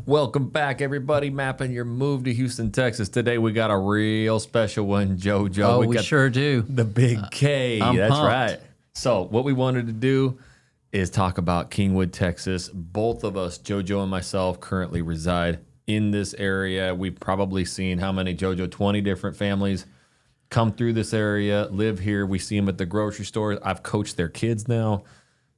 Welcome back, everybody. Mapping your move to Houston, Texas. Today we got a real special one, JoJo. Oh, we got sure do. The big K. I'm That's pumped. right. So what we wanted to do is talk about Kingwood, Texas. Both of us, JoJo and myself, currently reside in this area. We've probably seen how many, JoJo? 20 different families come through this area, live here. We see them at the grocery stores. I've coached their kids now.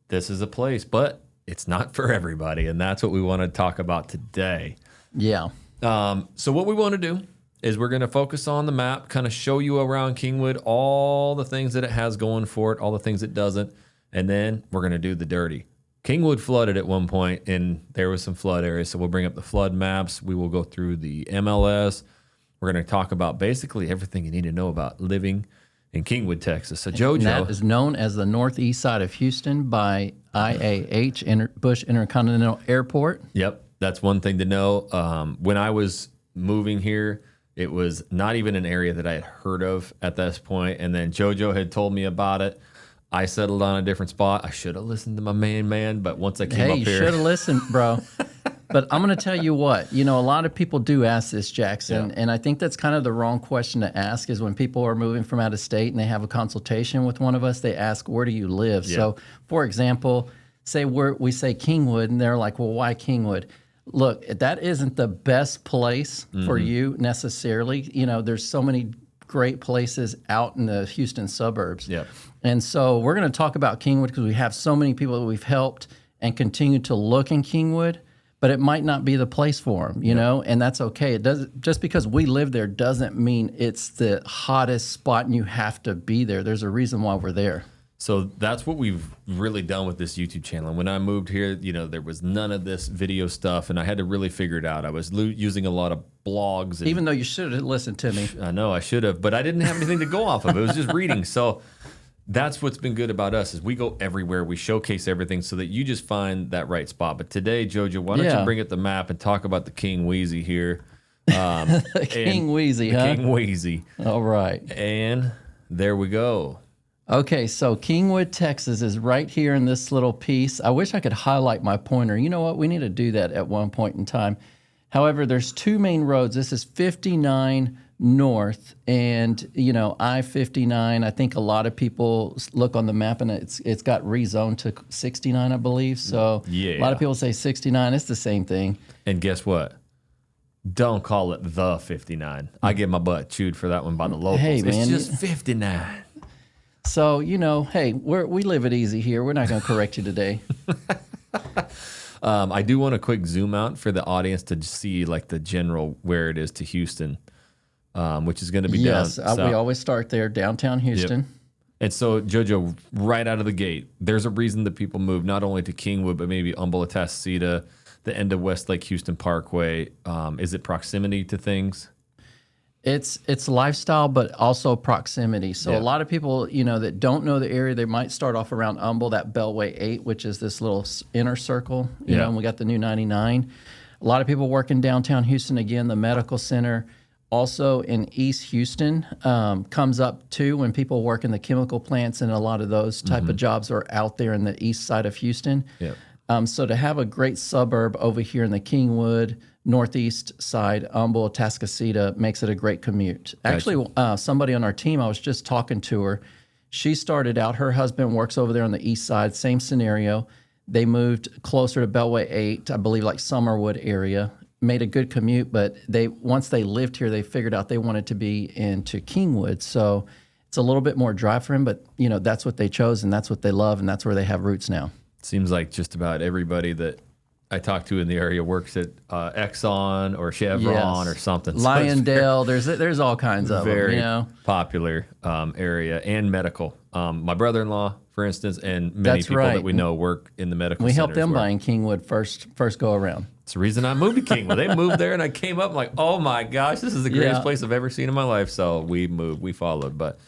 This is a place, but it's not for everybody, and that's what we want to talk about today. Yeah. So what we want to do is we're going to focus on the map, kind of show you around Kingwood, all the things that it has going for it, all the things it doesn't, and then we're going to do the dirty. Kingwood flooded at one point, and there was some flood areas, so we'll bring up the flood maps. We will go through the MLS. We're going to talk about basically everything you need to know about living in Kingwood, Texas. So JoJo. And that is known as the northeast side of Houston by IAH, Bush Intercontinental Airport. Yep, that's one thing to know. When I was moving here, it was not even an area that I had heard of at this point, and then JoJo had told me about it. I settled on a different spot. I should have listened to my man, but once I came up you here... should have listened, bro. But I'm going to tell you what, a lot of people do ask this, Jackson, and I think that's kind of the wrong question to ask is when people are moving from out of state and they have a consultation with one of us, they ask, where do you live? Yeah. So, for example, we say Kingwood, and they're like, well, why Kingwood? Look, that isn't the best place for you necessarily. There's so many great places out in the Houston suburbs. Yep. And so we're going to talk about Kingwood because we have so many people that we've helped and continue to look in Kingwood, but it might not be the place for them, and that's okay. It doesn't, just because we live there doesn't mean it's the hottest spot and you have to be there. There's a reason why we're there. So that's what we've really done with this YouTube channel. And when I moved here, there was none of this video stuff, and I had to really figure it out. I was using a lot of blogs. And, even though you should have listened to me. I know I should have, but I didn't have anything to go off of. It was just reading. So that's what's been good about us is we go everywhere. We showcase everything so that you just find that right spot. But today, JoJo, why don't you bring up the map and talk about the King Wheezy here? King Wheezy, huh? King Wheezy. All right. And there we go. Okay, so Kingwood, Texas is right here in this little piece. I wish I could highlight my pointer. You know what? We need to do that at one point in time. However, there's two main roads. This is 59 North and, I-59. I think a lot of people look on the map and it's got rezoned to 69, I believe. So a lot of people say 69. It's the same thing. And guess what? Don't call it the 59. I get my butt chewed for that one by the locals. Hey, man. It's just 59. So, hey, we live it easy here. We're not going to correct you today. I do want a quick zoom out for the audience to see like the general where it is to Houston, which is going to be down. Yes, we always start there, downtown Houston. Yep. And so, JoJo, right out of the gate, there's a reason that people move not only to Kingwood, but maybe Humble, Atascocita, the end of Westlake Houston Parkway. Is it proximity to things? It's lifestyle, but also proximity. So a lot of people, that don't know the area, they might start off around Humble, that Beltway 8, which is this little inner circle, and we got the new 99. A lot of people work in downtown Houston, again, the medical center. Also in East Houston comes up too when people work in the chemical plants, and a lot of those type of jobs are out there in the east side of Houston. Yep. So to have a great suburb over here in the Kingwood, northeast side, Humble, Atascocita, makes it a great commute. Actually, somebody on our team, I was just talking to her. She started out, her husband works over there on the east side, same scenario. They moved closer to Beltway 8, I believe like Summerwood area, made a good commute, but once they lived here, they figured out they wanted to be into Kingwood. So it's a little bit more drive for him, but that's what they chose, and that's what they love, and that's where they have roots now. Seems like just about everybody that I talk to in the area works at Exxon or Chevron or something. Lyondale, there's all kinds of very them, popular area and medical. My brother-in-law, for instance, and many people that we know work in the medical. We helped them buy in Kingwood first go around. It's the reason I moved to Kingwood. They moved there, and I came up like, oh my gosh, this is the greatest place I've ever seen in my life. So we moved, we followed. But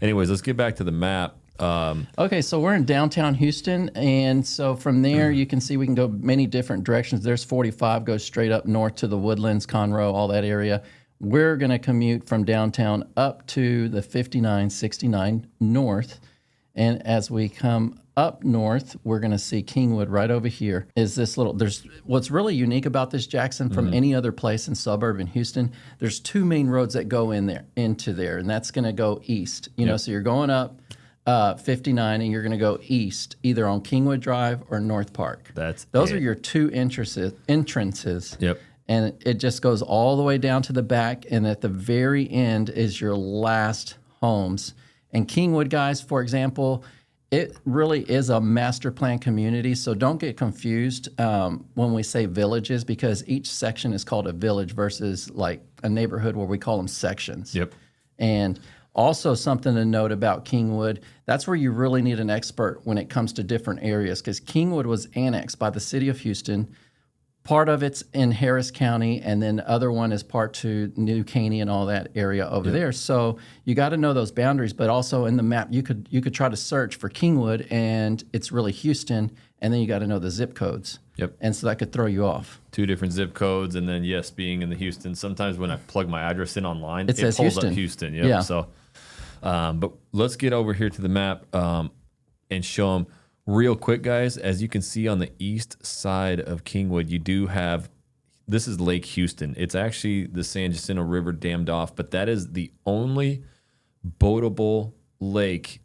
anyways, let's get back to the map. Okay, so we're in downtown Houston, and so from there you can see we can go many different directions. There's 45, goes straight up north to the Woodlands, Conroe, all that area. We're going to commute from downtown up to the 59, 69 north, and as we come up north, we're going to see Kingwood right over here. Is this little, there's what's really unique about this, Jackson, from any other place in suburban Houston, there's two main roads that go into there, and that's going to go east. You know, so you're going up 59 and you're going to go east, either on Kingwood Drive or North Park. Those are your two entrances. Yep. And it just goes all the way down to the back, and at the very end is your last homes. And Kingwood, guys, for example, it really is a master plan community, so don't get confused when we say villages, because each section is called a village versus like a neighborhood where we call them sections. Yep. And also something to note about Kingwood, that's where you really need an expert when it comes to different areas, because Kingwood was annexed by the city of Houston. Part of it's in Harris County, and then the other one is part to New Caney and all that area over there. So you got to know those boundaries, but also in the map, you could try to search for Kingwood, and it's really Houston, and then you got to know the zip codes. Yep. And so that could throw you off. 2 different zip codes, and then yes, being in the Houston. Sometimes when I plug my address in online, it says pulls Houston. up Houston. Yep. Yeah. So, but let's get over here to the map and show them. Real quick, guys, as you can see on the east side of Kingwood, you do have, this is Lake Houston. It's actually the San Jacinto River dammed off, but that is the only boatable lake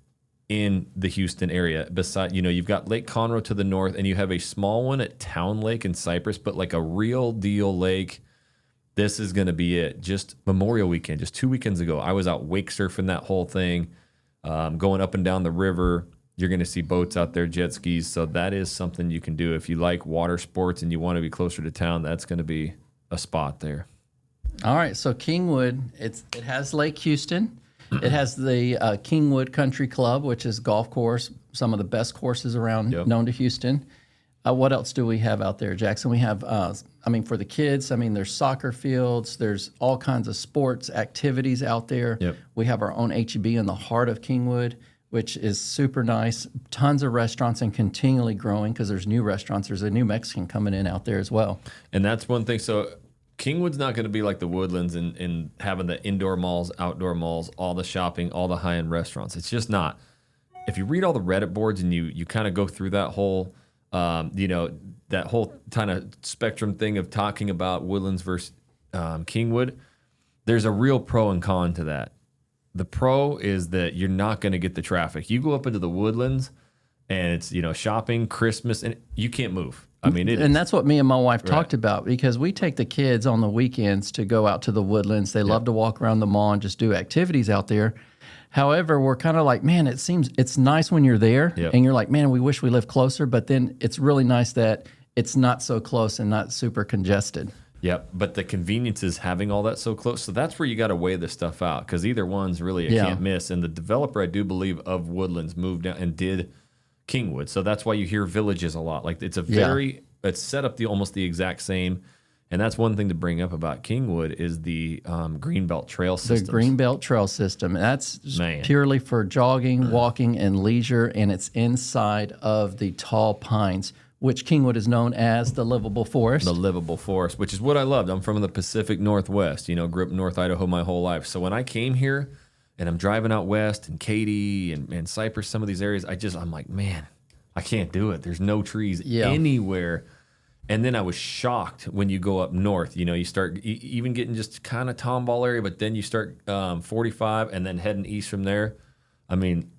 in the Houston area. Beside, you've got Lake Conroe to the north, and you have a small one at Town Lake in Cypress, but like a real deal lake. This is going to be it. Just Memorial Weekend, just 2 weekends ago, I was out wake surfing that whole thing, going up and down the river. You're going to see boats out there, jet skis. So that is something you can do. If you like water sports and you want to be closer to town, that's going to be a spot there. All right. So Kingwood, it has Lake Houston. It has the Kingwood Country Club, which is golf course, some of the best courses around known to Houston. What else do we have out there, Jackson? We have, for the kids, there's soccer fields. There's all kinds of sports activities out there. Yep. We have our own H-E-B in the heart of Kingwood, which is super nice. Tons of restaurants and continually growing because there's new restaurants. There's a new Mexican coming in out there as well. And that's one thing. So Kingwood's not going to be like the Woodlands in having the indoor malls, outdoor malls, all the shopping, all the high-end restaurants. It's just not. If you read all the Reddit boards and you kind of go through that whole, that whole kind of spectrum thing of talking about Woodlands versus Kingwood, there's a real pro and con to that. The pro is that you're not going to get the traffic. You go up into the Woodlands and it's, shopping, Christmas, and you can't move. That's what me and my wife talked about, because we take the kids on the weekends to go out to the Woodlands. They love to walk around the mall and just do activities out there. However, we're kind of like, man, it's nice when you're there and you're like, man, we wish we lived closer. But then it's really nice that it's not so close and not super congested. Yep, but the convenience is having all that so close. So that's where you got to weigh this stuff out, because either one's really a can't miss. And the developer, I do believe, of Woodlands moved down and did Kingwood. So that's why you hear villages a lot. Like it's it's set up almost the exact same. And that's one thing to bring up about Kingwood is the greenbelt trail system. The greenbelt trail system. That's purely for jogging, walking, and leisure, and it's inside of the tall pines, which Kingwood is known as the Livable Forest. The Livable Forest, which is what I loved. I'm from the Pacific Northwest, grew up in North Idaho my whole life. So when I came here and I'm driving out west and Katy and Cypress, some of these areas, I'm like, man, I can't do it. There's no trees anywhere. And then I was shocked when you go up north. You start even getting just kind of Tomball area, but then you start 45 and then heading east from there.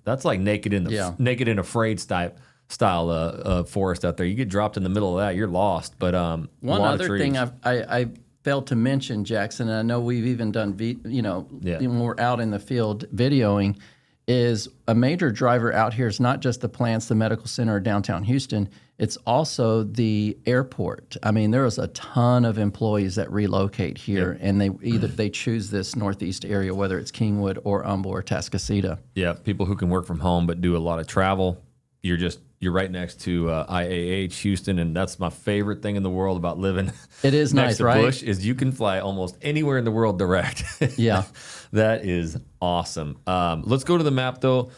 That's like naked and afraid style forest out there. You get dropped in the middle of that, you're lost. But one other thing I failed to mention, Jackson, and I know we've even done when we're out in the field videoing, is a major driver out here is not just the plants, the medical center, or downtown Houston. It's also the airport. There is a ton of employees that relocate here, and they choose this northeast area, whether it's Kingwood or Humble or Tascasita. Yeah, people who can work from home but do a lot of travel. You're right next to IAH Houston, and that's my favorite thing in the world about living. It is next nice, to right? Bush is you can fly almost anywhere in the world direct. Yeah, that is awesome. Let's go to the map though,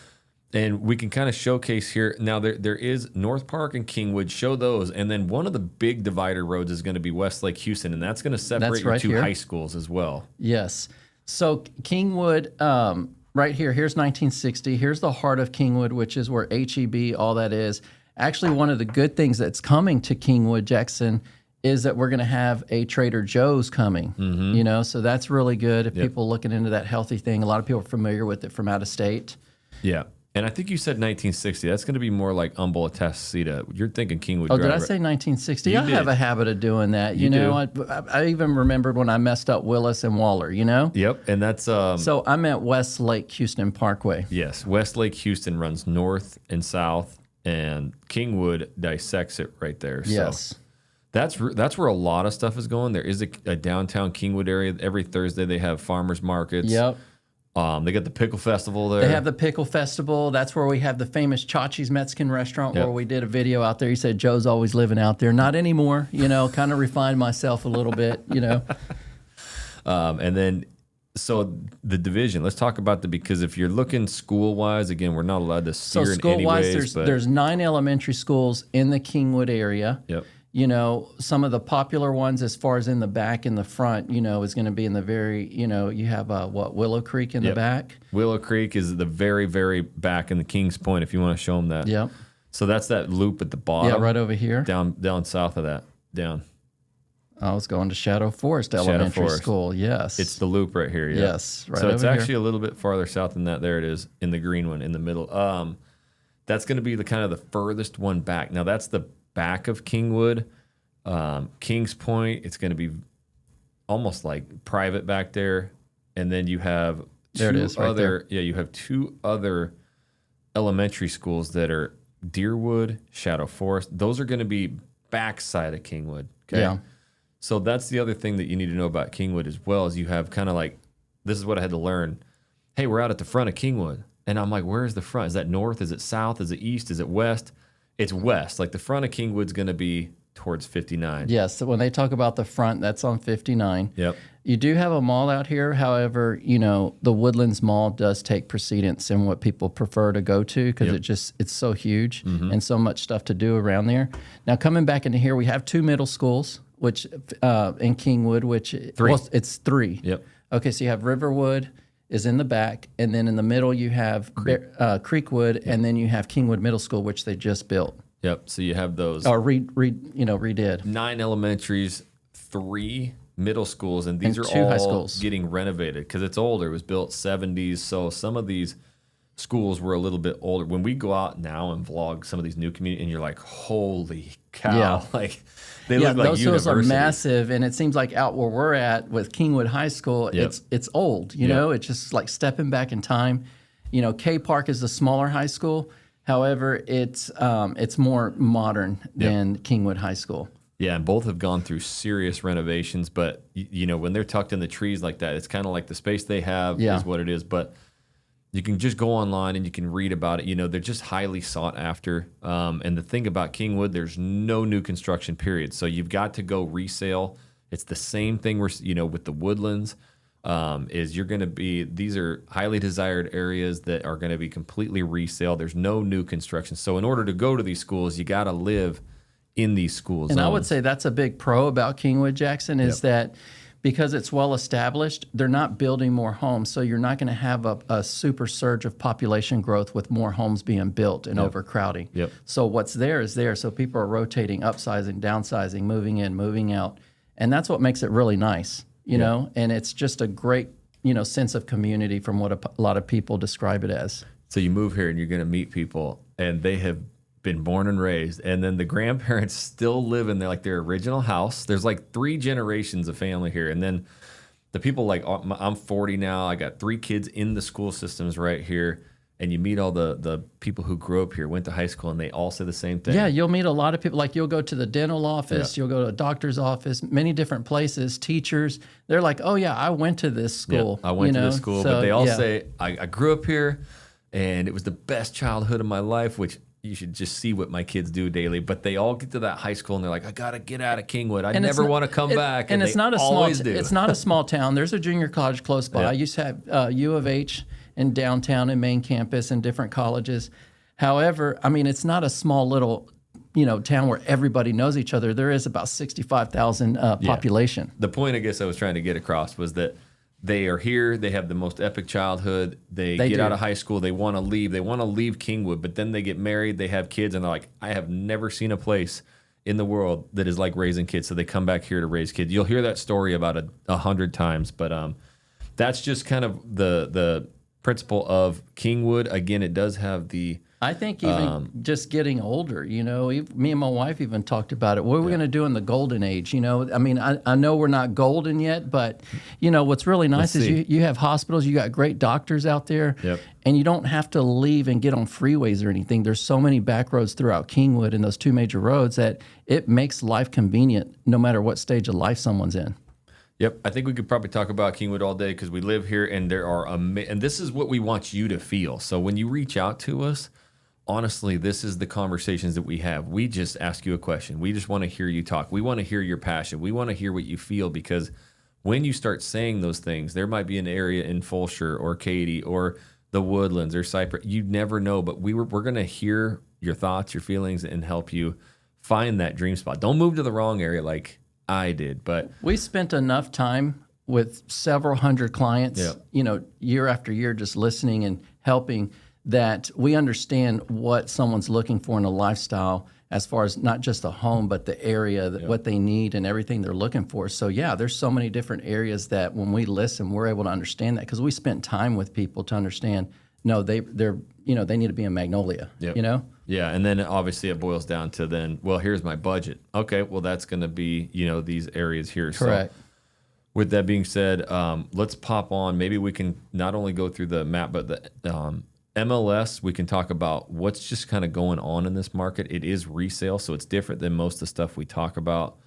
and we can kind of showcase here. Now there is North Park and Kingwood. Show those, and then one of the big divider roads is going to be Westlake Houston, and that's going to separate your two high schools as well. Yes. So Kingwood. right here. Here's 1960. Here's the heart of Kingwood, which is where HEB, all that is. Actually, one of the good things that's coming to Kingwood, Jackson, is that we're going to have a Trader Joe's coming. You know, so that's really good if people looking into that healthy thing. A lot of people are familiar with it from out of state. Yeah. And I think you said 1960. That's going to be more like Humboldt, Atascocita. You're thinking Kingwood. Oh, did I say 1960? I have a habit of doing that. You know, I even remembered when I messed up Willis and Waller, you know? Yep. And that's... so I'm at West Lake Houston Parkway. Yes. West Lake Houston runs north and south, and Kingwood dissects it right there. Yes. So that's where a lot of stuff is going. There is a downtown Kingwood area. Every Thursday they have farmers markets. Yep. They got the Pickle Festival there. They have the Pickle Festival. That's where we have the famous Chachi's Mexican restaurant where we did a video out there. He said, Joe's always living out there. Not anymore, you know, kind of refined myself a little bit, you know. And then, so the division, let's talk about because if you're looking school-wise, again, we're not allowed to steer in any ways. There's 9 elementary schools in the Kingwood area. Yep. You know, some of the popular ones as far as in the back and the front, you know, is going to be in the very, you know, you have Willow Creek in the back. Willow Creek is the very, very back in the Kings Point, if you want to show them that. Yep. So that's that loop at the bottom. Yeah, right over here. Down south of that. Down. I was going to Shadow Forest Elementary School. Yes. It's the loop right here. Yeah. Yes. Right so it's over actually a little bit farther south than that. There it is in the green one in the middle. That's going to be the kind of the furthest one back. Now that's the back of Kingwood. Kings Point, it's going to be almost like private back there. And then you have you have 2 other elementary schools that are Deerwood, Shadow Forest. Those are going to be backside of Kingwood. Okay. Yeah. So that's the other thing that you need to know about Kingwood as well, is you have kind of like, this is what I had to learn. Hey, we're out at the front of Kingwood. And I'm like, where is the front? Is that north? Is it south? Is it east? Is it west? It's west. Like the front of Kingwood's going to be towards 59. Yes. So when they talk about the front, that's on 59. Yep. You do have a mall out here. However, you know, the Woodlands Mall does take precedence in what people prefer to go to because it's so huge and so much stuff to do around there. Now, coming back into here, we have 2 middle schools, which in Kingwood, which 3. Well, it's 3. Yep. Okay, so you have Riverwood is in the back, and then in the middle you have Creekwood, and then you have Kingwood Middle School, which they just built. Yep. So you have those redid. 9 elementaries, 3 middle schools, and these are 2 all high schools getting renovated because it's older. It was built 70s, so some of these schools were a little bit older. When we go out now and vlog some of these new communities, and you're like, holy cow! Like they look like those schools are universities. massive, and it seems like out where we're at with Kingwood High School, it's old. You know, it's just like stepping back in time. You know, K Park is the smaller high school. However, it's more modern than Kingwood High School. Yeah, and both have gone through serious renovations. But you know, when they're tucked in the trees like that, it's kind of like the space they have is what it is. But you can just go online and you can read about it. You know, they're just highly sought after. And the thing about Kingwood, there's no new construction period, so you've got to go resale. It's the same thing with the Woodlands. Is you're going to be, these are highly desired areas that are going to be completely resale. There's no new construction. So in order to go to these schools, you got to live in these schools. And I would say that's a big pro about Kingwood, Jackson, is that because it's well established, they're not building more homes. So you're not going to have a super surge of population growth with more homes being built and overcrowding. Yep. So what's there is there. So people are rotating, upsizing, downsizing, moving in, moving out. And that's what makes it really nice. You know, and it's just a great, sense of community from what a lot of people describe it as. So you move here and you're going to meet people, and they have been born and raised, and then the grandparents still live in their original house. There's like 3 generations of family here, and then the people like I'm 40 now. I got 3 kids in the school systems right here. And you meet all the people who grew up here, went to high school, and they all say the same thing. Yeah, you'll meet a lot of people. Like you'll go to the dental office, you'll go to a doctor's office, many different places, teachers. They're like, oh, yeah, I went to this school. I went to this school. So, but they all say, I grew up here, and it was the best childhood of my life, which you should just see what my kids do daily. But they all get to that high school, and they're like, I got to get out of Kingwood. I never want to come back. And it's not a always small It's not a small town. There's a junior college close by. I used to have U of H in downtown and main campus and different colleges. However, I mean, it's not a small little, town where everybody knows each other. There is about 65,000 population. The point I guess I was trying to get across was that they are here. They have the most epic childhood. They get out of high school. They want to leave. They want to leave Kingwood, but then they get married. They have kids, and they're like, I have never seen a place in the world that is like raising kids. So they come back here to raise kids. You'll hear that story about 100 times, but that's just kind of the principle of Kingwood. Again, it does have the... I think even just getting older, you know, me and my wife even talked about it. What are we going to do in the golden age? You know, I mean, I know we're not golden yet, but, you know, what's really nice is you have hospitals, you got great doctors out there, and you don't have to leave and get on freeways or anything. There's so many back roads throughout Kingwood and those two major roads that it makes life convenient no matter what stage of life someone's in. Yep, I think we could probably talk about Kingwood all day because we live here, and there are and this is what we want you to feel. So when you reach out to us, honestly, this is the conversations that we have. We just ask you a question. We just want to hear you talk. We want to hear your passion. We want to hear what you feel, because when you start saying those things, there might be an area in Fulshire or Katy or the Woodlands or Cypress. You never know, but we're going to hear your thoughts, your feelings, and help you find that dream spot. Don't move to the wrong area like I did, but we spent enough time with several hundred clients, you know, year after year, just listening and helping, that we understand what someone's looking for in a lifestyle as far as not just a home, but the area, what they need and everything they're looking for. So yeah, there's so many different areas that when we listen, we're able to understand that, because we spent time with people to understand, no, they're you know, they need to be in Magnolia, you know? Yeah, and then obviously it boils down to then, well, here's my budget. Okay, well, that's going to be, you know, these areas here. Correct. So with that being said, let's pop on. Maybe we can not only go through the map, but the MLS, we can talk about what's just kind of going on in this market. It is resale, so it's different than most of the stuff we talk about.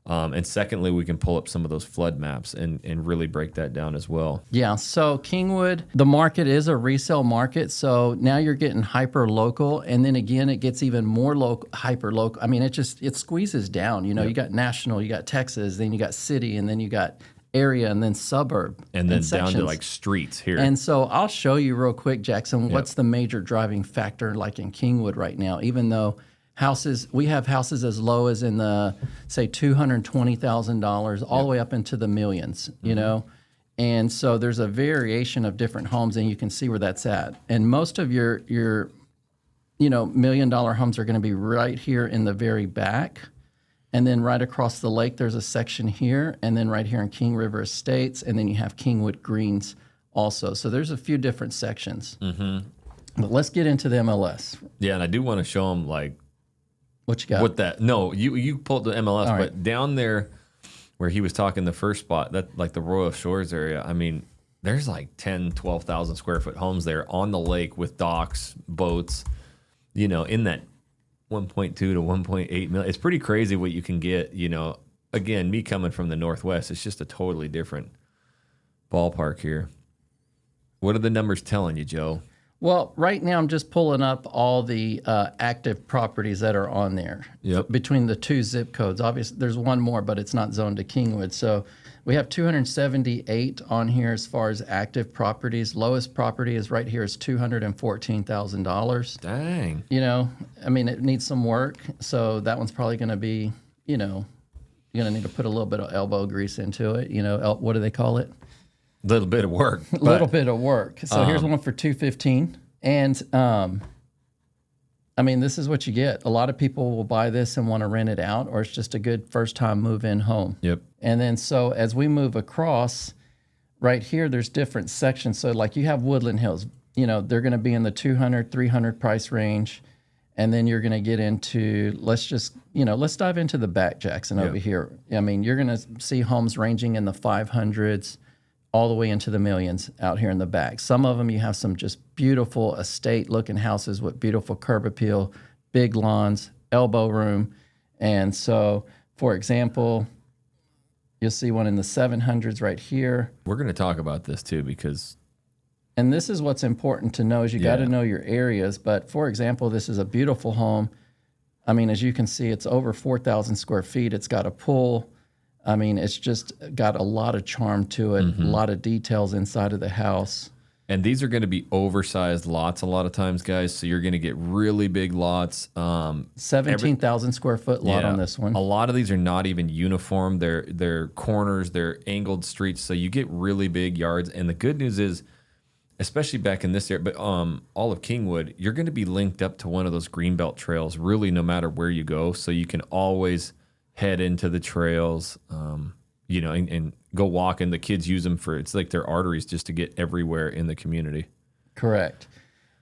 And secondly, we can pull up some of those flood maps and really break that down as well. Yeah, so Kingwood, the market is a resale market. So now you're getting hyper local, and then again, it gets even more local, hyper local. I mean, it squeezes down. You know, you got national, you got Texas, then you got city, and then you got area, and then suburb, and then down to like streets here. And so I'll show you real quick, Jackson, what's the major driving factor like in Kingwood right now, even though we have houses as low as in the, say, $220,000 all the way up into the millions, you know? And so there's a variation of different homes, and you can see where that's at. And most of your you know, $1 million homes are going to be right here in the very back. And then right across the lake, there's a section here, and then right here in King River Estates, and then you have Kingwood Greens also. So there's a few different sections. But let's get into the MLS. Yeah, and I do want to show them, like, what you got? What that? No, you pulled the MLS, All but right. down there where he was talking, the first spot, that like the Royal Shores area, I mean, there's like 10, 12,000 square foot homes there on the lake with docks, boats, you know, in that 1.2 to 1.8 million. It's pretty crazy what you can get, you know. Again, me coming from the Northwest, it's just a totally different ballpark here. What are the numbers telling you, Joe? Well, right now I'm just pulling up all the active properties that are on there between the two zip codes. Obviously, there's one more, but it's not zoned to Kingwood. So we have 278 on here as far as active properties. Lowest property is right here is $214,000. Dang. You know, I mean, it needs some work. So that one's probably going to be, you know, you're going to need to put a little bit of elbow grease into it. You know, what do they call it? Little bit of work. A little bit of work. So here's one for $215,000. And I mean, this is what you get. A lot of people will buy this and want to rent it out, or it's just a good first time move in home. Yep. And then so as we move across, right here, there's different sections. So like you have Woodland Hills, you know, they're going to be in the 200, 300 price range. And then you're going to get into, let's dive into the back, Jackson, over here. I mean, you're going to see homes ranging in the 500s all the way into the millions out here in the back. Some of them you have some just beautiful estate-looking houses with beautiful curb appeal, big lawns, elbow room. And so, for example, you'll see one in the 700s right here. We're going to talk about this too, because... And this is what's important to know is you got to know your areas. But for example, this is a beautiful home. I mean, as you can see, it's over 4,000 square feet. It's got a pool. I mean, it's just got a lot of charm to it, a lot of details inside of the house. And these are going to be oversized lots a lot of times, guys. So you're going to get really big lots. 17,000 square foot lot on this one. A lot of these are not even uniform. They're corners, they're angled streets. So you get really big yards. And the good news is, especially back in this area, but all of Kingwood, you're going to be linked up to one of those greenbelt trails, really, no matter where you go. So you can always head into the trails, and go walk. And the kids use them it's like their arteries just to get everywhere in the community. Correct.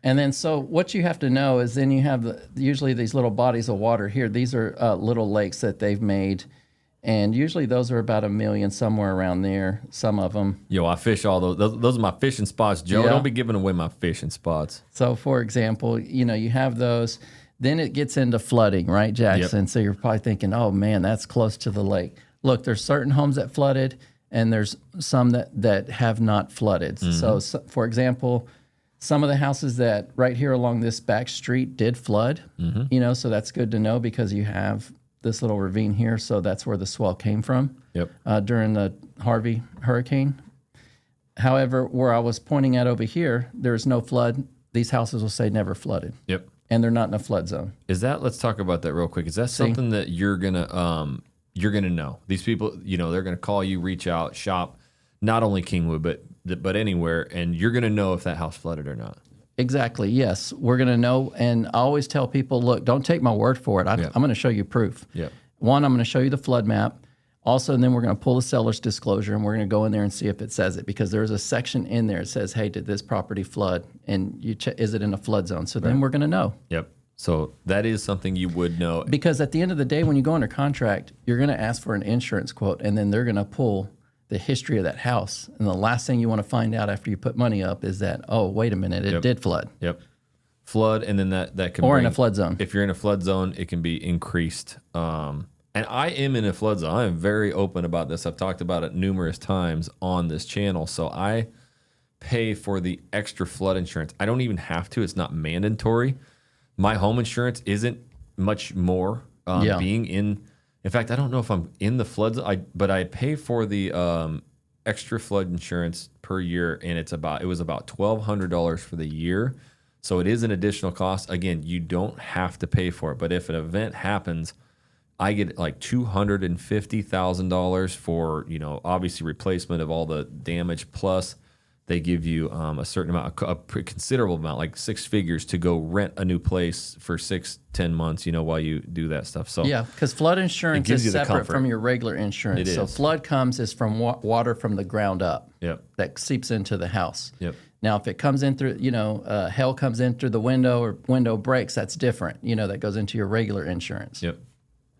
And then, so what you have to know is then you have usually these little bodies of water here. These are little lakes that they've made. And usually those are about 1 million, somewhere around there, some of them. Yo, I fish all those. Those are my fishing spots, Joe. Yeah. Don't be giving away my fishing spots. So, for example, you have those. Then it gets into flooding, right, Jackson? Yep. So you're probably thinking, oh, man, that's close to the lake. Look, there's certain homes that flooded, and there's some that have not flooded. So, for example, some of the houses that right here along this back street did flood, so that's good to know because you have this little ravine here, so that's where the swell came from during the Harvey hurricane. However, where I was pointing at over here, there's no flood. These houses will say never flooded. Yep. And they're not in a flood zone. Let's talk about that real quick. Is that something that you're gonna know? These people, they're gonna call you, reach out, shop, not only Kingwood, but anywhere, and you're gonna know if that house flooded or not. Exactly. Yes, we're going to know. And I always tell people, look, don't take my word for it. I'm going to show you proof. Yeah. One, I'm going to show you the flood map. Also, and then we're going to pull the seller's disclosure, and we're going to go in there and see if it says it, because there's a section in there that says, hey, did this property flood? And is it in a flood zone? So then we're going to know. Yep. So that is something you would know. Because at the end of the day, when you go under contract, you're going to ask for an insurance quote, and then they're going to pull the history of that house. And the last thing you want to find out after you put money up is that, oh, wait a minute, it did flood. Yep. Flood, and then that can Or in a flood zone. If you're in a flood zone, it can be increased. And I am in a flood zone. I am very open about this. I've talked about it numerous times on this channel. So I pay for the extra flood insurance. I don't even have to. It's not mandatory. My home insurance isn't much more being in fact, I don't know if I'm in the flood zone, but I pay for the extra flood insurance per year, and it was about $1,200 for the year. So it is an additional cost. Again, you don't have to pay for it, but if an event happens, I get like $250,000 for, obviously replacement of all the damage, plus they give you a certain amount, a considerable amount, like 6 figures, to go rent a new place for 6-10 months, while you do that stuff. So yeah, because flood insurance is separate from your regular insurance. So flood is from water from the ground up that seeps into the house. Yep. Now, if it comes in through, hail comes in through the window or window breaks, that's different. That goes into your regular insurance. Yep.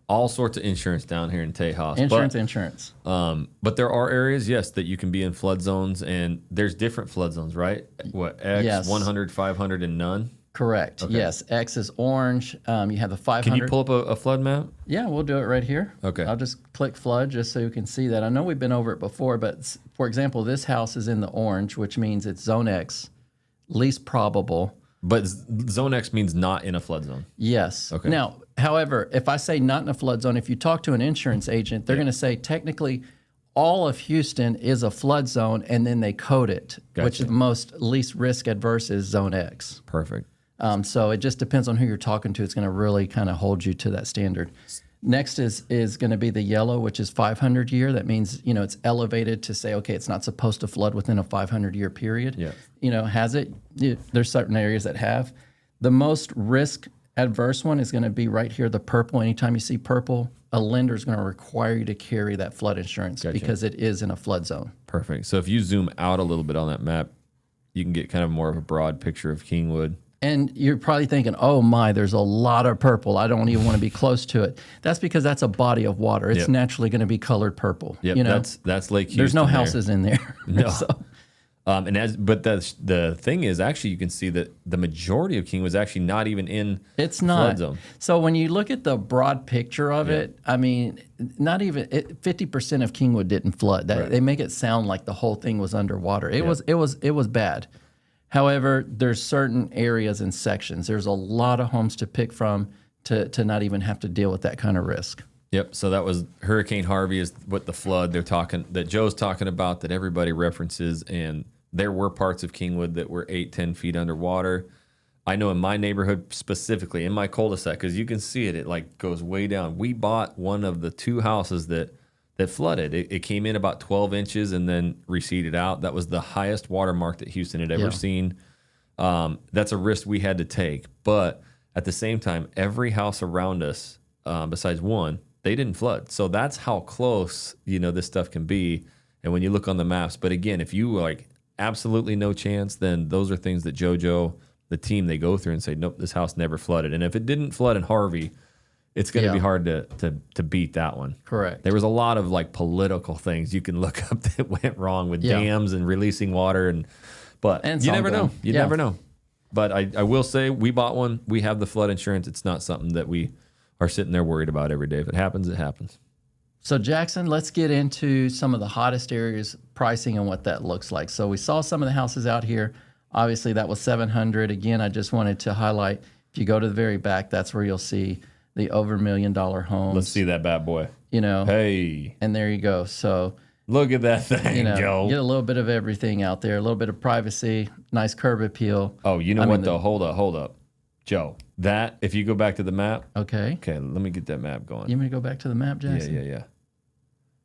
All sorts of insurance down here in Tejas. Insurance. But there are areas, yes, that you can be in flood zones, and there's different flood zones, right? What, X, Yes. 100, 500, and none? Correct. Okay. Yes. X is orange. You have the 500. Can you pull up a flood map? Yeah, we'll do it right here. Okay. I'll just click flood just so you can see that. I know we've been over it before, but for example, this house is in the orange, which means it's zone X, least probable. But zone X means not in a flood zone. Yes. Okay. Now, however, if I say not in a flood zone, if you talk to an insurance agent, they're going to say technically all of Houston is a flood zone, and then they code it, which is the least risk adverse is zone X. Perfect. So it just depends on who you're talking to. It's going to really kind of hold you to that standard. Next is going to be the yellow, which is 500 year. That means, it's elevated to say, okay, it's not supposed to flood within a 500-year period. Yeah. Has it? There's certain areas that have. The most risk adverse one is going to be right here, the purple. Anytime you see purple, a lender is going to require you to carry that flood insurance because it is in a flood zone. Perfect. So if you zoom out a little bit on that map, you can get kind of more of a broad picture of Kingwood. And you're probably thinking, oh my, there's a lot of purple. I don't even want to be close to it. That's because that's a body of water. It's naturally going to be colored purple. Yep, that's Lake Houston. There's no houses in there. No. But the thing is, actually, you can see that the majority of King was actually not even in flood zone. So when you look at the broad picture of it, I mean, not even 50% of Kingwood didn't flood. They make it sound like the whole thing was underwater. It was bad. However, there's certain areas and sections. There's a lot of homes to pick from to not even have to deal with that kind of risk. Yep. So that was Hurricane Harvey is what the flood that Joe's talking about that everybody references, and There were parts of Kingwood that were 8-10 feet underwater. I know in my neighborhood specifically, in my cul-de-sac, because you can see it, it like goes way down. We bought one of the 2 houses that flooded. It came in about 12 inches and then receded out. That was the highest watermark that Houston had ever seen. That's a risk we had to take. But at the same time, every house around us, besides one, they didn't flood. So that's how close, this stuff can be. And when you look on the maps, but again, if you like absolutely no chance, then those are things that JoJo, the team, they go through and say, nope, this house never flooded. And if it didn't flood in Harvey, it's going to be hard to beat that one. Correct. There was a lot of like political things you can look up that went wrong with dams and releasing water, but you never know. You never know. But I will say we bought one. We have the flood insurance. It's not something that we are sitting there worried about every day. If it happens, it happens. So Jackson, let's get into some of the hottest areas, pricing, and what that looks like. So we saw some of the houses out here. Obviously, that was 700. Again, I just wanted to highlight, if you go to the very back, that's where you'll see the over $1 million homes. Let's see that bad boy. Hey. And there you go. So look at that thing, Joe. Get a little bit of everything out there, a little bit of privacy, nice curb appeal. Oh, you know what, though? Hold up. Joe, that, if you go back to the map. Okay, let me get that map going. You want me to go back to the map, Jackson? Yeah.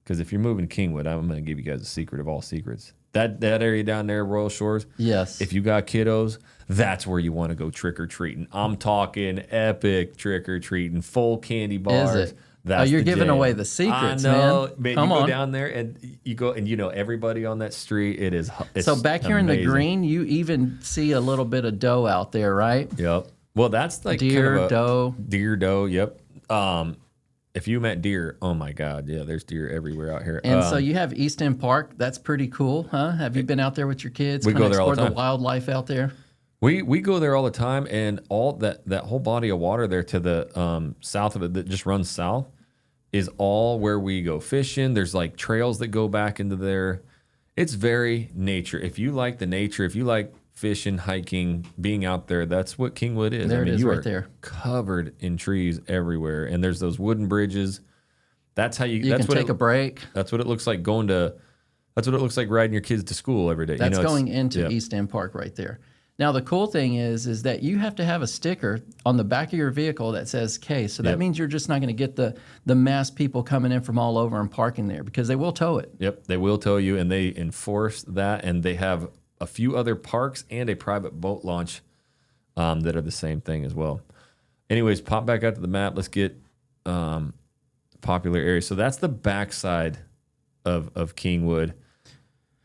Because if you're moving Kingwood, I'm going to give you guys a secret of all secrets. That area down there, Royal Shores. Yes. If you got kiddos, that's where you want to go trick-or-treating. I'm talking epic trick-or-treating, full candy bars. Is it? You're giving away the secrets, I know, man. Come on. Go down there and you go, and everybody on that street. It's so back here amazing. In the green, you even see a little bit of doe out there, right? Yep. Well, that's like deer, doe. Deer, doe. Yep. If you met deer, oh my God, yeah, there's deer everywhere out here. And so you have East End Park. That's pretty cool, huh? Have you been out there with your kids? We go there all the time. The wildlife out there. We go there all the time, and all that whole body of water there to the south of it that just runs south is all where we go fishing. There's like trails that go back into there. It's very nature. If you like the nature, if you like fishing, hiking, being out there, that's what Kingwood is. There it is, you right are there, covered in trees everywhere, and there's those wooden bridges. That's how you. You that's can take a break. That's what it looks like going to. That's what it looks like riding your kids to school every day. That's going into East End Park right there. Now the cool thing is that you have to have a sticker on the back of your vehicle that says K. So that means you're just not going to get the mass people coming in from all over and parking there, because they will tow it. Yep, they will tow you, and they enforce that, and they have a few other parks and a private boat launch that are the same thing as well. Anyways, pop back out to the map. Let's get popular areas. So that's the backside of Kingwood.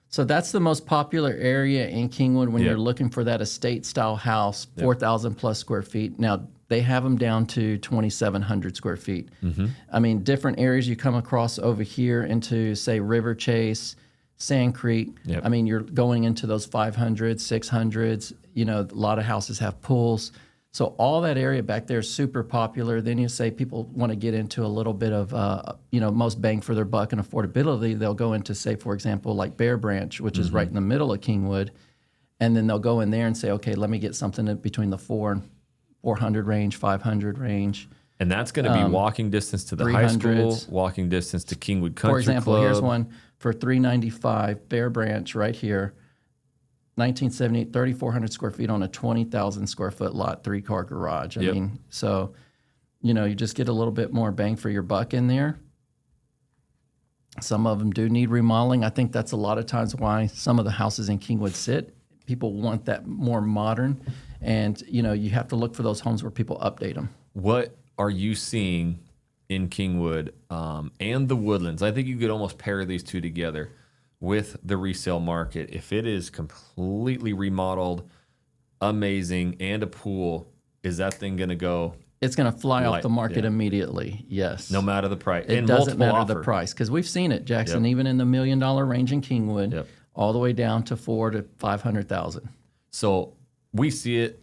So that's the most popular area in Kingwood when you're looking for that estate-style house, 4,000 plus square feet. Now, they have them down to 2,700 square feet. Mm-hmm. I mean, different areas you come across over here into, say, River Chase, Sand Creek. Yep. I mean, you're going into those 500s, 600s. A lot of houses have pools. So all that area back there is super popular. Then you say people want to get into a little bit of, most bang for their buck and affordability. They'll go into, say, for example, like Bear Branch, which is right in the middle of Kingwood. And then they'll go in there and say, okay, let me get something between the 400 range, 500 range. And that's going to be walking distance to the high school, walking distance to Kingwood Country Club. For example, here's one for $395, Bear Branch right here, 1978, 3,400 square feet on a 20,000 square foot lot, 3-car garage. I mean, so, you just get a little bit more bang for your buck in there. Some of them do need remodeling. I think that's a lot of times why some of the houses in Kingwood sit. People want that more modern, and, you have to look for those homes where people update them. What are you seeing in Kingwood and the Woodlands? I think you could almost pair these two together with the resale market. If it is completely remodeled, amazing, and a pool, is that thing going to go? It's going to fly off the market immediately, yes. No matter the price. It doesn't matter the price, because we've seen it, Jackson, even in the $1 million range in Kingwood, all the way down to $400,000 to $500,000. So we see it.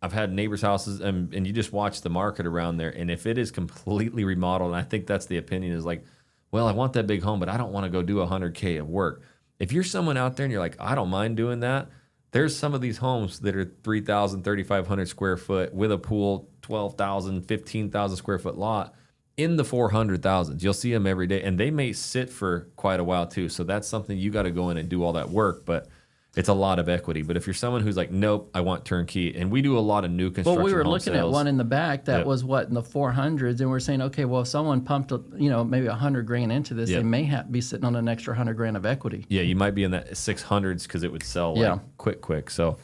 I've had neighbors' houses, and you just watch the market around there, and if it is completely remodeled, and I think that's the opinion, is like, well, I want that big home, but I don't want to go do $100K of work. If you're someone out there and you're like, I don't mind doing that, there's some of these homes that are 3,000, 3,500 square foot with a pool, 12,000, 15,000 square foot lot in the 400,000s. You'll see them every day, and they may sit for quite a while too. So that's something you got to go in and do all that work. But it's a lot of equity. But if you're someone who's like, nope, I want turnkey, and we do a lot of new construction. Well, we were home looking sales. at one in the back that was what in the 400s, and we're saying, okay, well, if someone pumped, maybe $100,000 into this, they may be sitting on an extra $100,000 of equity. Yeah, you might be in that 600s because it would sell like quick. So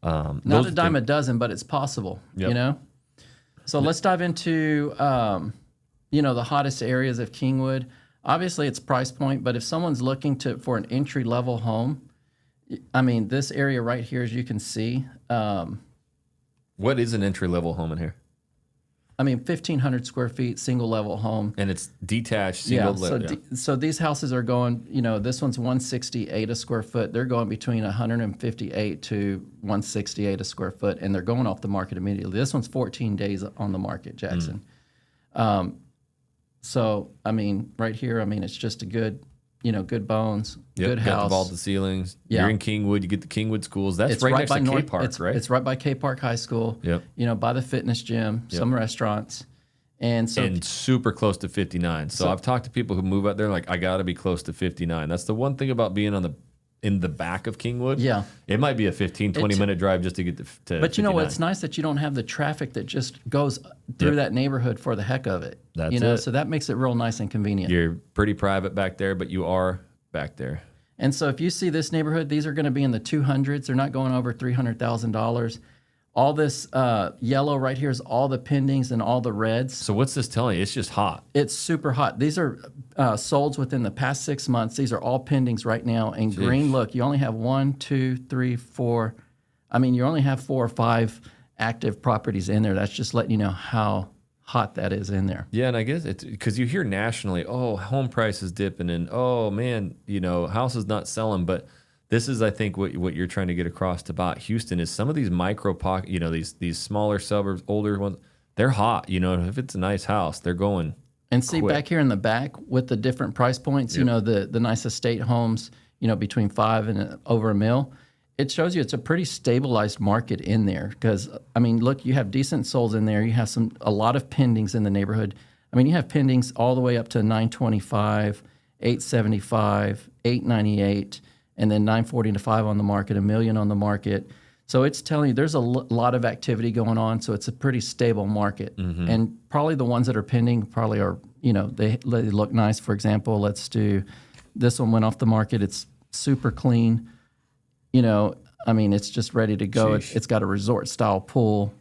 not a dime a dozen, but it's possible. So let's dive into the hottest areas of Kingwood. Obviously, it's price point, but if someone's looking for an entry level home, I mean, this area right here, as you can see. What is an entry level home in here? I mean, 1,500 square feet, single level home. And it's detached, single level. So these houses are going, this one's 168 a square foot. They're going between 158 to 168 a square foot, and they're going off the market immediately. This one's 14 days on the market, Jackson. So, I mean, right here, it's just a good, good bones, good house. Got the vaulted ceilings. You're in Kingwood. You get the Kingwood schools. That's right next to K Park, right? It's right by K Park High School. Yep. By the fitness gym, some restaurants. And super close to 59. So I've talked to people who move out there like, I got to be close to 59. That's the one thing about being in the back of Kingwood. Yeah. It might be a 15, 20-minute drive just to get to But 59. It's nice that you don't have the traffic that just goes through that neighborhood for the heck of it. That's it. So that makes it real nice and convenient. You're pretty private back there, but you are back there. And so if you see this neighborhood, these are going to be in the 200s. They're not going over $300,000. All this yellow right here is all the pendings and all the reds. So what's this telling you? It's just hot. It's super hot. These are solds within the past 6 months. These are all pendings right now. And green, look, you only have 1, 2, 3, 4. You only have 4 or 5 active properties in there. That's just letting you know how hot that is in there. Yeah, and I guess it's because you hear nationally, oh, home prices dipping, and oh man, house is not selling. But this is, I think, what you're trying to get across about Houston is some of these micro pocket, these smaller suburbs, older ones, they're hot. If it's a nice house, they're going. And see quick. Back here in the back with the different price points, the nice estate homes, between $5 and over $1 million. It shows you it's a pretty stabilized market in there because, look, you have decent souls in there. You have a lot of pendings in the neighborhood. You have pendings all the way up to $925, $875, $898, and then $945 on the market, $1 million on the market. So it's telling you there's a lot of activity going on. So it's a pretty stable market. Mm-hmm. And probably the ones that are pending probably are, they look nice. For example, let's do this one went off the market. It's super clean. It's just ready to go. It's got a resort style pool,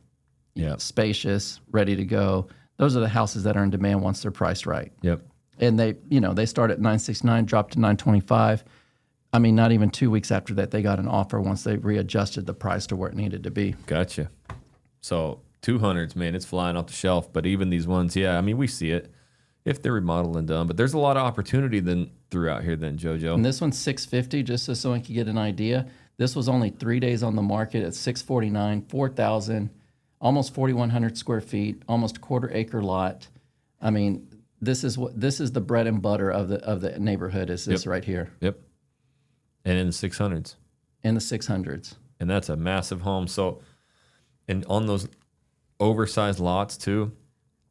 spacious, ready to go. Those are the houses that are in demand once they're priced right. Yep. And they start at $969, dropped to $925. Not even 2 weeks after that, they got an offer once they readjusted the price to where it needed to be. Gotcha. So 200s, man, it's flying off the shelf. But even these ones, we see it if they're remodeled and done. But there's a lot of opportunity throughout here, JoJo. And this one's $650, just so someone can get an idea. This was only 3 days on the market at $649, $4,000, almost 4,100 square feet, almost a quarter-acre lot. This is the bread and butter of the neighborhood. Is this right here? Yep. And in the 600s. In the 600s. And that's a massive home. So, and on those oversized lots too.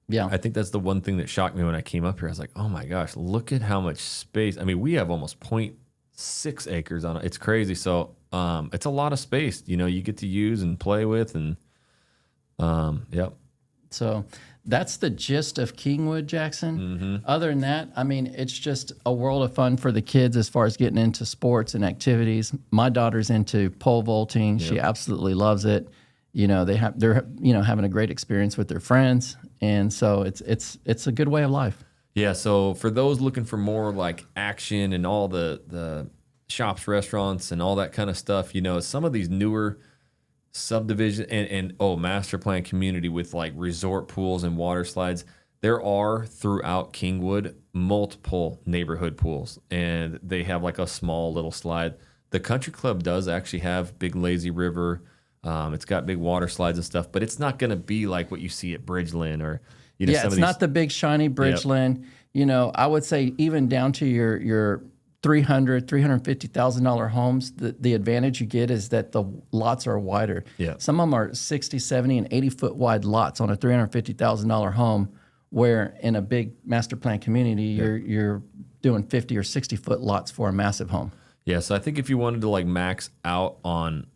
Yeah. I think that's the one thing that shocked me when I came up here. I was like, oh my gosh, look at how much space. We have almost 0.6 acres on it. It's crazy. So, it's a lot of space, you get to use and play with and, yep. So that's the gist of Kingwood, Jackson. Mm-hmm. Other than that, it's just a world of fun for the kids as far as getting into sports and activities. My daughter's into pole vaulting. Yep. She absolutely loves it. They're having a great experience with their friends, and so it's a good way of life. Yeah. So for those looking for more like action and all the shops, restaurants, and all that kind of stuff, some of these newer subdivision and master plan community with like resort pools and water slides, there are throughout Kingwood multiple neighborhood pools, and they have like a small little slide. The country club does actually have big lazy river. It's got big water slides and stuff, but it's not going to be like what you see at Bridgeland or it's not the big shiny Bridgeland. Yep. I would say even down to your $350,000 homes, the advantage you get is that the lots are wider. Yeah. Some of them are 60, 70, and 80-foot wide lots on a $350,000 home, where in a big master plan community, you're doing 50 or 60-foot lots for a massive home. Yeah, so I think if you wanted to like max out on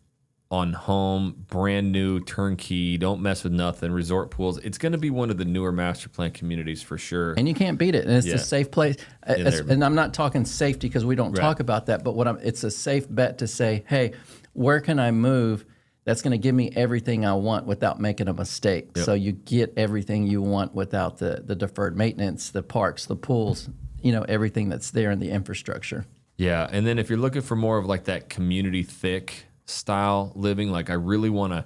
home, brand new, turnkey, don't mess with nothing, resort pools, it's going to be one of the newer master plan communities for sure. And you can't beat it. And it's a safe place. And I'm not talking safety because we don't talk about that, but it's a safe bet to say, hey, where can I move that's going to give me everything I want without making a mistake? Yep. So you get everything you want without the deferred maintenance, the parks, the pools, everything that's there in the infrastructure. Yeah, and then if you're looking for more of like that community thick style living, like I really want to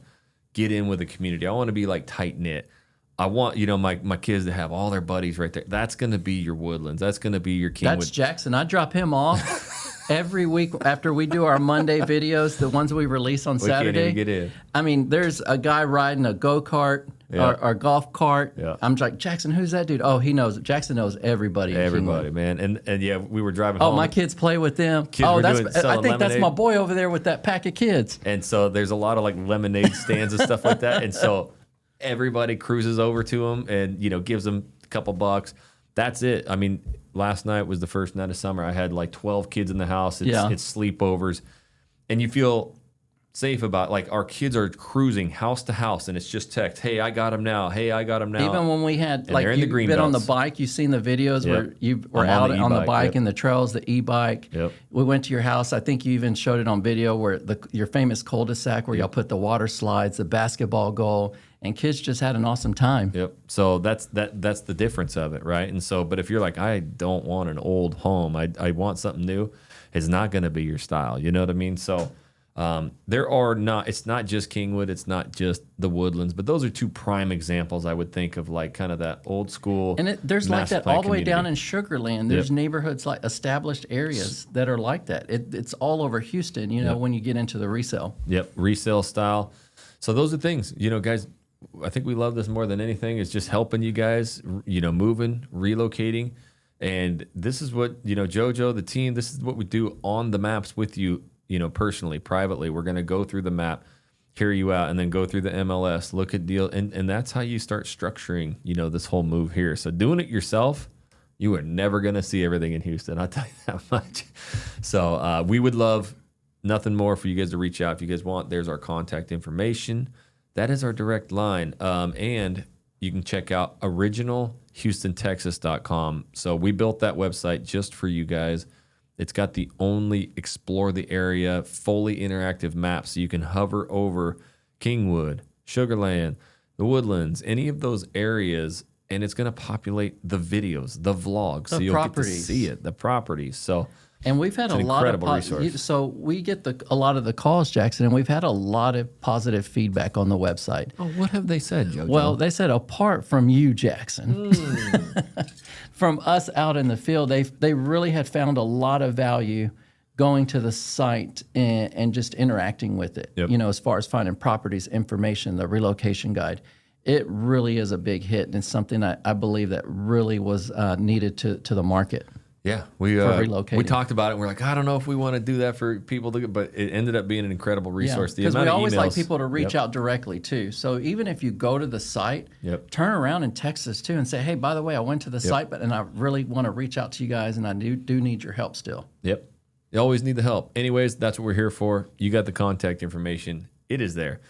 get in with the community. I want to be like tight knit. I want, my kids to have all their buddies right there. That's going to be your Woodlands. That's going to be your Kingwood. That's Jackson. I drop him off every week after we do our Monday videos, the ones we release on Saturday. Can't even get in. I mean, there's a guy riding a go-kart or golf cart. Yeah. I'm like, Jackson, who's that dude? Oh, he knows. Jackson knows everybody. Everybody, man. And yeah, we were driving home. Oh, my kids play with them. I think lemonade. That's my boy over there with that pack of kids. And so there's a lot of like lemonade stands and stuff like that. And so everybody cruises over to them and, gives them a couple bucks. That's it. I mean, last night was the first night of summer. I had like 12 kids in the house. It's sleepovers. And you feel safe about, like, our kids are cruising house to house, and it's just text, hey, I got them now. Hey, I got them now. Even when we had, and like, you've been on the bike, you've seen the videos where you were out on the bike in the trails, the e-bike. Yep. We went to your house. I think you even showed it on video where your famous cul-de-sac where y'all put the water slides, the basketball goal, and kids just had an awesome time. Yep. So that's the difference of it, right? And so, but if you're like, I don't want an old home, I want something new, it's not going to be your style. You know what I mean? So it's not just Kingwood, it's not just the Woodlands, but those are two prime examples I would think of, like kind of that old school. And there's like that all the way down in Sugar Land. There's neighborhoods, like established areas that are like that. It's all over Houston, when you get into the resale. Yep, resale style. So those are things, guys. I think we love this more than anything. It's just helping you guys, moving, relocating. And this is what, JoJo, the team, this is what we do on the maps with you, personally, privately. We're going to go through the map, hear you out, and then go through the MLS, look at deal. And that's how you start structuring, this whole move here. So doing it yourself, you are never going to see everything in Houston. I'll tell you that much. So we would love nothing more for you guys to reach out. If you guys want, there's our contact information. That is our direct line. And you can check out originalhoustontexas.com. So we built that website just for you guys. It's got the only explore the area, fully interactive map. So you can hover over Kingwood, Sugarland, the Woodlands, any of those areas, and it's going to populate the videos, the vlogs. So you'll get to see it, the properties. So... And we've had a lot of resource. So we get a lot of the calls, Jackson, and we've had a lot of positive feedback on the website. Oh, what have they said, JoJo? Well, they said apart from you, Jackson, from us out in the field, they really had found a lot of value going to the site and just interacting with it. Yep. As far as finding properties, information, the relocation guide. It really is a big hit, and it's something I believe that really was needed to the market. Yeah, we talked about it. And we're like, I don't know if we want to do that for people to, but it ended up being an incredible resource. Because we always like people to reach out directly too. So even if you go to the site, turn around and text us too and say, hey, by the way, I went to the site, and I really want to reach out to you guys, and I do need your help still. Yep, you always need the help. Anyways, that's what we're here for. You got the contact information. It is there.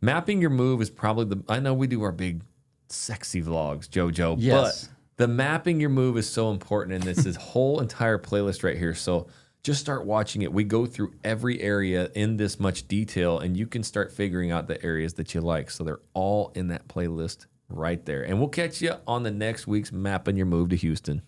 Mapping your move is probably I know we do our big sexy vlogs, JoJo, but the mapping your move is so important, and this whole entire playlist right here. So just start watching it. We go through every area in this much detail, and you can start figuring out the areas that you like. So they're all in that playlist right there. And we'll catch you on the next week's Mapping Your Move to Houston.